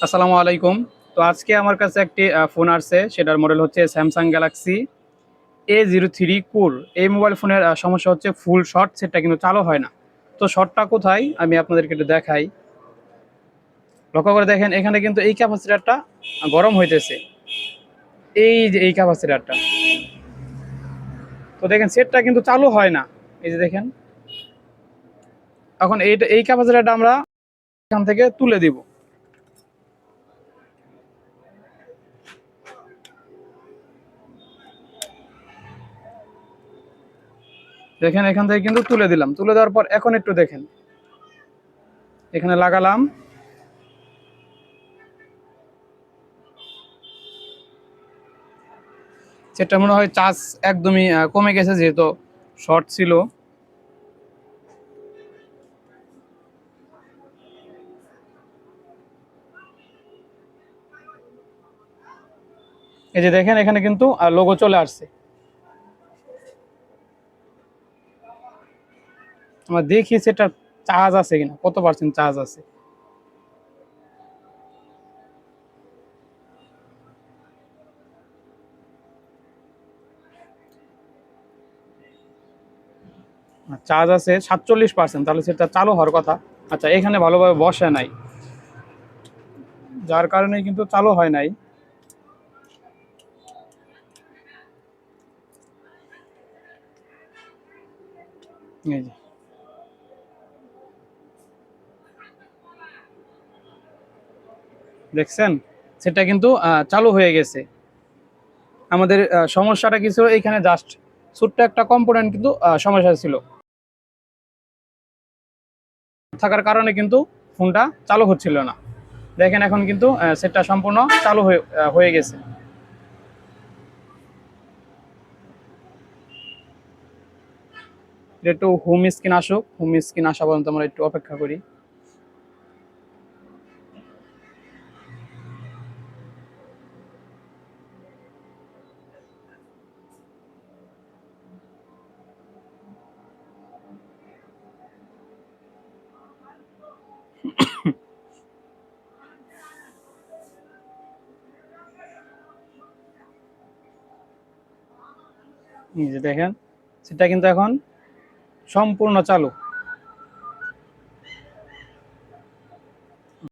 আসসালামু আলাইকুম। তো আজকে আমার কাছে একটি ফোন আসছে, সেটার মডেল হচ্ছে স্যামসাং গ্যালাক্সি A03 কুর। এই মোবাইল ফোনের সমস্যা হচ্ছে ফুল শট সেটটা কিন্তু চালু হয় না। তো শটটা কোথায় আমি আপনাদেরকে একটু দেখাই। লক্ষ্য করে দেখেন, এখানে কিন্তু এই ক্যাপাসিটারটা গরম হইতেছে, এই যে এই ক্যাপাসিটারটা। তো দেখেন সেটটা কিন্তু চালু হয় না। এই যে দেখেন, এখন এই ক্যাপাসিটারটা আমরা এখান থেকে তুলে দিব। দেখেন এখান থেকে কিন্তু তুলে দিলাম, তুলে দেওয়ার পর এখন একটু দেখেন, এখানে লাগালাম। সেটা মনে হয় চার্জ একদমই কমে গেছে, যেহেতু শর্ট ছিল। এই যে দেখেন, এখানে কিন্তু লোগো চলে আসছে। আমরা দেখি সেটা চার্জ আছে কিনা, কত পার্সেন্ট চার্জ আছে। চার্জ আছে 47%, তাহলে সেটা চালু হওয়ার কথা। আচ্ছা, এখানে ভালোভাবে বসে নাই, যার কারণে কিন্তু চালু হয় নাই। এই যে দেখছেন, সেটা কিন্তু চালু হয়ে গেছে। আমাদের সমস্যাটা কিছু এখানে জাস্ট ছোট্ট একটা কম্পোনেন্ট কিন্তু সমস্যা ছিল, থাকার কারণে কিন্তু ফোনটা চালু হচ্ছিল না। দেখেন এখন কিন্তু সেটটা সম্পূর্ণ চালু হয়ে গেছে। একটু হোম স্ক্রিন আসুক, হোম স্ক্রিন আসা পর্যন্ত আমরা একটু অপেক্ষা করি। এই যে দেখেন, সেটা কিন্তু এখন সম্পূর্ণ চালু।